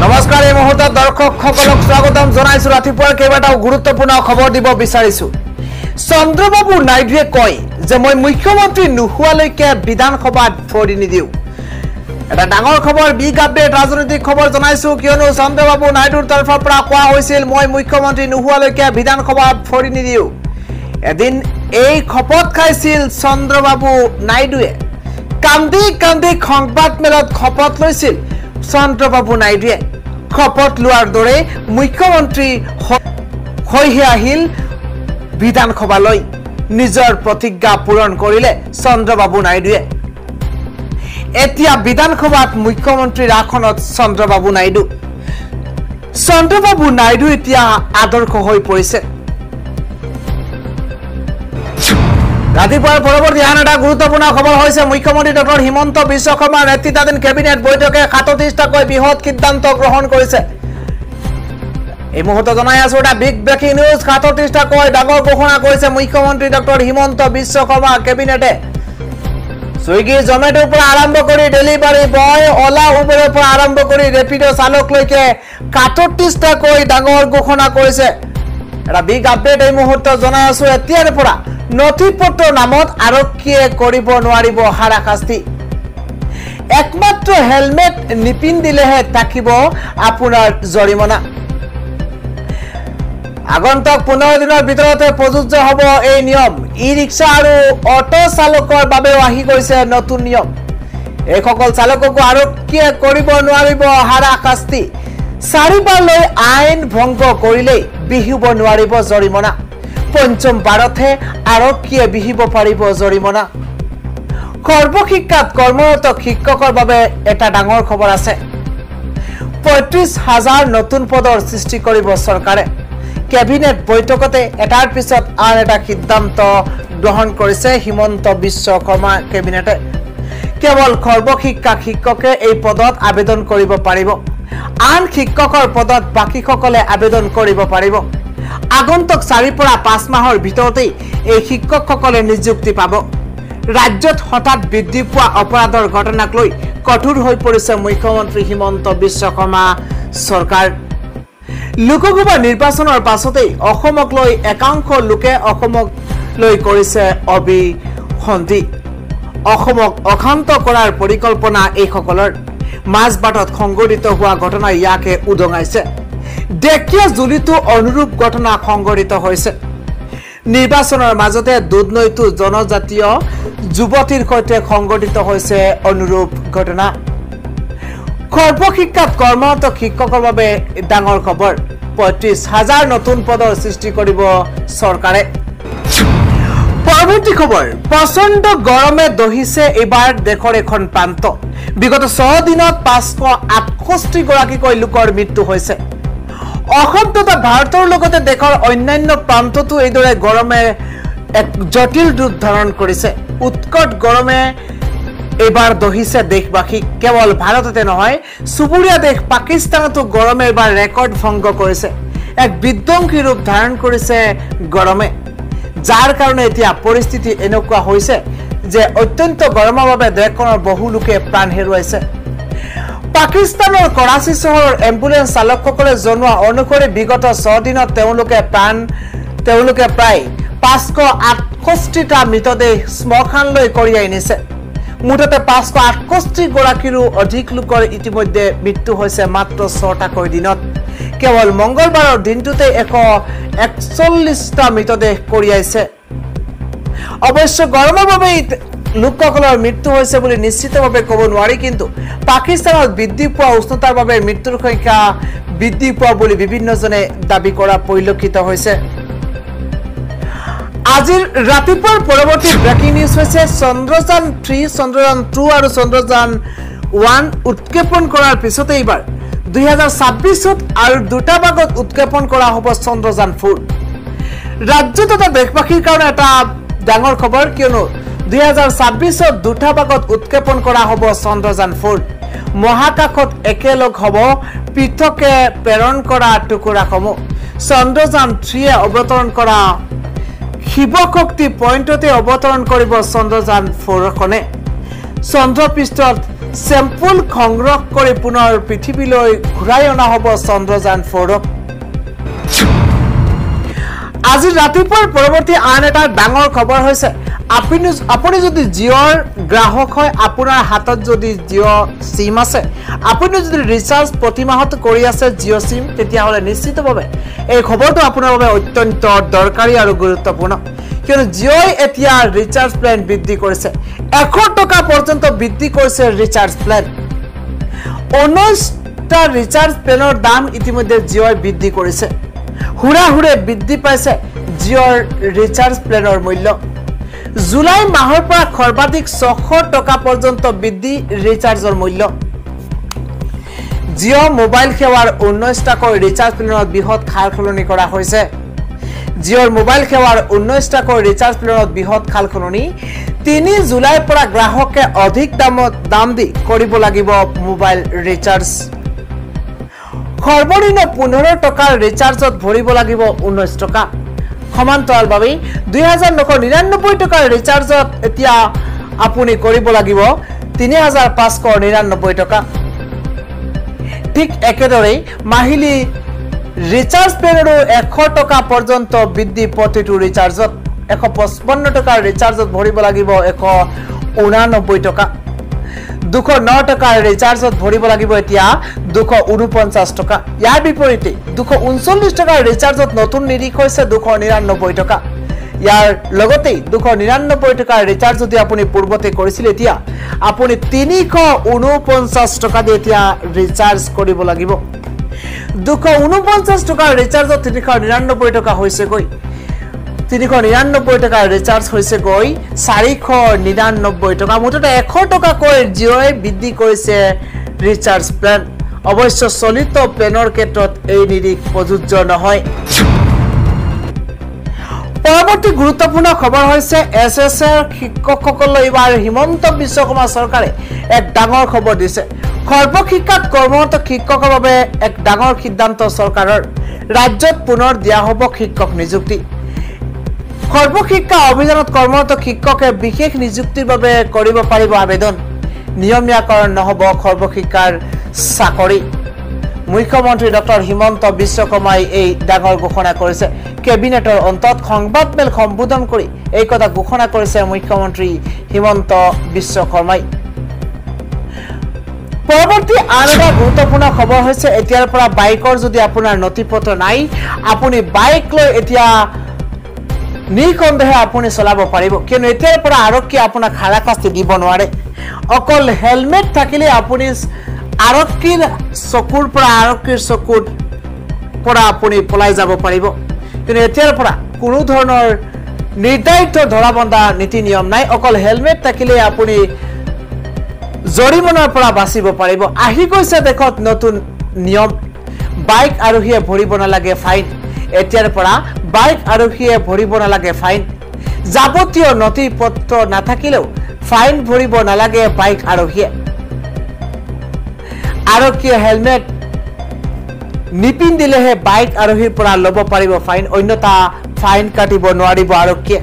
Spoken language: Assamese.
নমস্কাৰ এই মুহূৰ্তত দৰ্শকসকলক স্বাগতম জনাইছো ৰাতিপুৱাৰ কেইবাটাও গুৰুত্বপূৰ্ণ খবৰ দিব বিচাৰিছো চন্দ্ৰবাবু নাইডুৱে কয় যে মই মুখ্যমন্ত্ৰী নোহোৱালৈকে বিধানসভাত ভৰি নিদিও এটা ডাঙৰ খবৰ বিগ আপডেট ৰাজনৈতিক খবৰ জনাইছো কিয়নো চন্দ্ৰবাবু নাইডুৰ তৰফৰ পৰা কোৱা হৈছিল মই মুখ্যমন্ত্ৰী নোহোৱালৈকে বিধানসভাত ভৰি নিদিও এদিন এই খপত খাইছিল চন্দ্ৰবাবু নাইডুৱে কান্দি কান্দি সংবাদ মেলত খপত লৈছিল চন্দ্ৰবাবু নাইডুৱে খপত লোৱাৰ দৰে মুখ্যমন্ত্ৰী হৈহে আহিল বিধানসভালৈ নিজৰ প্ৰতিজ্ঞা পূৰণ কৰিলে চন্দ্ৰবাবু নাইডুৱে এতিয়া বিধানসভাত মুখ্যমন্ত্ৰীৰ আসনত চন্দ্ৰবাবু নাইডু এতিয়া আদৰ্শ হৈ পৰিছে ৰাতিপুৱাৰ পৰৱৰ্তী আন এটা গুৰুত্বপূৰ্ণ খবৰ হৈছে মুখ্যমন্ত্ৰী ডক্টৰ হিমন্ত বিশ্ব শৰ্মাৰ নেতৃত্বাধীন কেবিনেট বৈঠকে 37টাকৈ বৃহৎ সিদ্ধান্ত গ্ৰহণ কৰিছে এই মুহূৰ্তত জনাই আছো এটা বিগ ব্ৰেকিং নিউজ 37টাকৈ ডাঙৰ ঘোষণা কৰিছে মুখ্যমন্ত্ৰী ডক্টৰ হিমন্ত বিশ্ব শৰ্মা কেবিনেটে সুইগি জমেটোৰ পৰা আৰম্ভ কৰি ডেলিভাৰী বয় ওলা উবেৰৰ পৰা আৰম্ভ কৰি ৰেপিডো চালকলৈকে 37টাকৈ ডাঙৰ ঘোষণা কৰিছে এটা বিগ আপডেট এই মুহূৰ্তত জনাই আছো এতিয়াৰ পৰা নথিপত্ৰ নামত আৰক্ষীয়ে কৰিব নোৱাৰিব হাৰাশাস্তি একমাত্ৰ হেলমেট নিপিন্ধিলেহে থাকিব আপোনাৰ জৰিমনা আগন্তুক 15 দিনৰ ভিতৰতে প্ৰযোজ্য হ'ব এই নিয়ম ই ৰিক্সা আৰু অটো চালকৰ বাবেও আহি গৈছে নতুন নিয়ম এই সকল চালককো আৰক্ষীয়ে কৰিব নোৱাৰিব হাৰাশাস্তি চাৰিবাৰলৈ আইন ভংগ কৰিলে বিহিব নোৱাৰিব জৰিমনা পঞ্চম বাৰতে আৰক্ষীয়ে বিহিব পাৰিব জৰিমনা সৰ্বশিক্ষাত কৰ্মৰত শিক্ষকৰ বাবে এটা ডাঙৰ খবৰ আছে ৩৫,০০০ নতুন পদৰ সৃষ্টি কৰিব চৰকাৰে কেবিনেট বৈঠকতে এটাৰ পিছত আন এটা সিদ্ধান্ত গ্ৰহণ কৰিছে হিমন্ত বিশ্ব শৰ্মা কেবিনেটে কেৱল সৰ্বশিক্ষা শিক্ষকে এই পদত আবেদন কৰিব পাৰিব আন শিক্ষকৰ পদত বাকীসকলে আবেদন কৰিব পাৰিব আগন্তুক 4 পৰা 5 মাহৰ ভিতৰতে এই শিক্ষকসকলে নিযুক্তি পাব ৰাজ্যত হঠাৎ বৃদ্ধি পোৱা অপৰাধৰ ঘটনাক লৈ কঠোৰ হৈ পৰিছে মুখ্যমন্ত্ৰী হিমন্ত বিশ্ব শৰ্মা চৰকাৰ লোকসভা নিৰ্বাচনৰ পাছতে অসমক লৈ একাংশ লোকে অসমক লৈ কৰিছে অবিসন্ধি অসমক অশান্ত কৰাৰ পৰিকল্পনা এই সকলৰ মাজবাটত সংঘটিত হোৱা ঘটনা ইয়াকে উদঙাইছে দেখিয়া জুলিতো অনুৰূপ ঘটনা সংঘটিত হৈছে নিৰ্বাচনৰ মাজতে দুধনৈতো জনজাতীয় যুৱতীৰ সৈতে সংঘটিত হৈছে অনুৰূপ ঘটনা সৰ্বশিক্ষাত কৰ্মৰত শিক্ষকৰ বাবে ডাঙৰ খবৰ ৩৫,০০০ নতুন পদৰ সৃষ্টি কৰিব চৰকাৰে পৰৱৰ্তী খবৰ প্ৰচণ্ড গৰমে দহিছে এইবাৰ দেশৰ এখন প্ৰান্ত বিগত 6 দিনত 568 গৰাকীকৈ লোকৰ মৃত্যু হৈছে অসম তথা ভাৰতৰ লগতে দেশৰ অন্যান্য প্ৰান্ততো এইদৰে গৰমে এক জটিল ৰূপ ধাৰণ কৰিছে উৎকট গৰমে এবাৰ দহিছে দেশবাসী কেৱল ভাৰততে নহয় চুবুৰীয়া দেশ পাকিস্তানতো গৰমে এবাৰ ৰেকৰ্ড ভংগ কৰিছে এক বিধ্বংসী ৰূপ ধাৰণ কৰিছে গৰমে যাৰ কাৰণে এতিয়া পৰিস্থিতি এনেকুৱা হৈছে যে অত্যন্ত গৰমৰ বাবে দেশখনৰ বহু লোকে প্ৰাণ হেৰুৱাইছে পাকিস্তানৰ কৰাচী চহৰৰ এম্বুলেন্স চালকসকলে জনোৱা অনুসৰি বিগত 6 দিনত তেওঁলোকে প্ৰায় 568টা মৃতদেহ শ্মশানলৈ কঢ়িয়াই নিছে মুঠতে 568 গৰাকীৰো অধিক লোকৰ ইতিমধ্যে মৃত্যু হৈছে মাত্ৰ 6টাকৈ দিনত কেৱল মংগলবাৰৰ দিনটোতে 141টা মৃতদেহ কঢ়িয়াইছে অৱশ্য গৰমৰ বাবে লোকসকলৰ মৃত্যু হৈছে বুলি নিশ্চিতভাৱে ক'ব নোৱাৰি কিন্তু পাকিস্তানত বৃদ্ধি পোৱা উষ্ণতাৰ বাবে মৃত্যুৰ সংখ্যা বৃদ্ধি পোৱা বুলি বিভিন্নজনে দাবী কৰা পৰিলক্ষিত হৈছে আজিৰ ৰাতিপুৱাৰ পৰৱৰ্তী ব্ৰেকিং নিউজ হৈছে চন্দ্ৰযান 3 চন্দ্ৰযান 2 আৰু চন্দ্ৰযান 1 উৎক্ষেপণ কৰাৰ পিছতে এইবাৰ 2026ত আৰু দুটা ভাগত উৎক্ষেপণ কৰা হ'ব চন্দ্ৰযান 4 ৰাজ্য তথা দেশবাসীৰ কাৰণে এটা ডাঙৰ খবৰ কিয়নো 2026ত দুটা ভাগত উৎক্ষেপণ কৰা হ'ব চন্দ্ৰযান 4 মহাকাশত একেলগ হ'ব পৃথকে প্ৰেৰণ কৰা টুকুৰাসমূহ চন্দ্ৰযান 3 অৱতৰণ কৰা শিৱ শক্তি পইণ্টতে অৱতৰণ কৰিব চন্দ্ৰযান 4খনে চন্দ্ৰপৃষ্ঠত চেম্পল সংগ্ৰহ কৰি পুনৰ পৃথিৱীলৈ ঘূৰাই অনা হ'ব চন্দ্ৰযান 4ক আজি ৰাতিপুৱাৰ পৰৱৰ্তী আন এটা ডাঙৰ খবৰ হৈছে আপুনি যদি জিঅ'ৰ গ্ৰাহক হয় আপোনাৰ হাতত যদি জিঅ' সিম আছে আপুনি যদি ৰিচাৰ্জ প্ৰতি মাহত কৰি আছে জিঅ' সিম তেতিয়া হলে নিশ্চিতভাৱে এই খবৰটো আপোনাৰ বাবে অত্যন্ত দৰকাৰী আৰু গুৰুত্বপূৰ্ণ কিয়নো জিঅ'ই এতিয়া ৰিচাৰ্জ প্লেন বৃদ্ধি কৰিছে 100 টকা পৰ্যন্ত বৃদ্ধি কৰিছে ৰিচাৰ্জ প্লেন 19টা ৰিচাৰ্জ প্লেনৰ দাম ইতিমধ্যে জিঅ'ই বৃদ্ধি কৰিছে হুৰে বৃদ্ধি পাইছে জিঅ'ৰ ৰিচাৰ্জ প্লেনৰ মূল্য জুলাই মাহৰ পৰা সৰ্বাধিক 600 টকা পৰ্যন্ত বৃদ্ধি ৰিচাৰ্জৰ মূল্য জিঅ' মোবাইল সেৱাৰ 19টাকৈ ৰিচাৰ্জ প্লেনত বৃহৎ খালখলনি কৰা হৈছে জিঅ'ৰ মোবাইল সেৱাৰ 19টাকৈ ৰিচাৰ্জ প্লেনত বৃহৎ খালখলনি 3 জুলাইৰ পৰা গ্ৰাহকে অধিক দাম দি কৰিব লাগিব মোবাইল ৰিচাৰ্জ সৰ্বনিম্ন 15 টকাৰ ৰিচাৰ্জত ভৰিব লাগিব 19 টকা সমান্তৰালভাৱে 2999 টকাৰ ৰিচাৰ্জত এতিয়া আপুনি কৰিব লাগিব 3599 টকা ঠিক একেদৰে মাহিলী ৰিচাৰ্জ প্লেনৰো 100 টকা পৰ্যন্ত বৃদ্ধি প্ৰতিটো ৰিচাৰ্জত 155 টকাৰ ৰিচাৰ্জত ভৰিব লাগিব 189 টকা 209 টকাৰ ৰিচাৰ্জত ভৰিব লাগিব এতিয়া 249 টকা ইয়াৰ বিপৰীতে 239 টকাৰ ৰিচাৰ্জত নতুন নিৰিখ হৈছে 299 টকা ইয়াৰ লগতে 299 টকাৰ ৰিচাৰ্জ যদি আপুনি পূৰ্বতে কৰিছিল এতিয়া আপুনি 349 টকা দি এতিয়া ৰিচাৰ্জ কৰিব লাগিব 249 টকাৰ ৰিচাৰ্জত 399 টকা হৈছে গৈ 399 টকাৰ ৰিচাৰ্জ হৈছে গৈ 499 টকা মুঠতে 100 টকা কৈ জিঅ'ই বৃদ্ধি কৰিছে ৰিচাৰ্জ প্লেন অৱশ্য চলিত প্লেনৰ ক্ষেত্ৰত এই নিৰিখ প্ৰযোজ্য নহয় পৰৱৰ্তী গুৰুত্বপূৰ্ণ খবৰ হৈছে এছএছৰ শিক্ষকসকললৈ এবাৰ হিমন্ত বিশ্ব শৰ্মা চৰকাৰে এক ডাঙৰ খবৰ দিছে সৰ্বশিক্ষাত কৰ্মৰত শিক্ষকৰ বাবে এক ডাঙৰ সিদ্ধান্ত চৰকাৰৰ ৰাজ্যত পুনৰ দিয়া হ'ব শিক্ষক নিযুক্তি সৰ্বশিক্ষা অভিযানত কৰ্মৰত শিক্ষকে বিশেষ নিযুক্তিৰ বাবে কৰিব পাৰিব আবেদন নিয়মীয়াকৰণ নহব সৰ্বশিক্ষাৰ চাকৰি মুখ্যমন্ত্ৰী ডক্টৰ হিমন্ত বিশ্ব শৰ্মাই এই ডাঙৰ ঘোষণা কৰিছে কেবিনেটৰ অন্তত সংবাদমেল সম্বোধন কৰি এই কথা ঘোষণা কৰিছে মুখ্যমন্ত্ৰী হিমন্ত বিশ্ব শৰ্মাই পৰৱৰ্তী আন এটা গুৰুত্বপূৰ্ণ খবৰ হৈছে এতিয়াৰ পৰা বাইকৰ যদি আপোনাৰ নথিপত্ৰ নাই আপুনি বাইক লৈ এতিয়া নিকন্দেহে আপুনি চলাব পাৰিব কিয়নো এতিয়াৰ পৰা আৰক্ষী আপোনাক হাৰাশাস্তি দিব নোৱাৰে অকল হেলমেট থাকিলে আপুনি আৰক্ষীৰ চকুৰ পৰা আপুনি পলাই যাব পাৰিব কিন্তু এতিয়াৰ পৰা কোনো ধৰণৰ নিৰ্ধাৰিত ধৰাবন্ধা নীতি নিয়ম নাই অকল হেলমেট থাকিলে আপুনি জৰিমনাৰ পৰা বাচিব পাৰিব আহি গৈছে দেখত নতুন নিয়ম বাইক আৰোহীয়ে ভৰিব নালাগে ফাইন এতিয়াৰ পৰা বাইক আৰোহীয়ে ভৰিব নালাগে ফাইন যাৱতীয় নথিপত্ৰ নাথাকিলেও ফাইন ভৰিব নালাগে বাইক আৰোহীয়ে আৰক্ষীয়ে হেলমেট নিপিন্ধিলেহে বাইক আৰোহীৰ পৰা ল'ব পাৰিব ফাইন অন্যথা ফাইন কাটিব নোৱাৰিব আৰক্ষীয়ে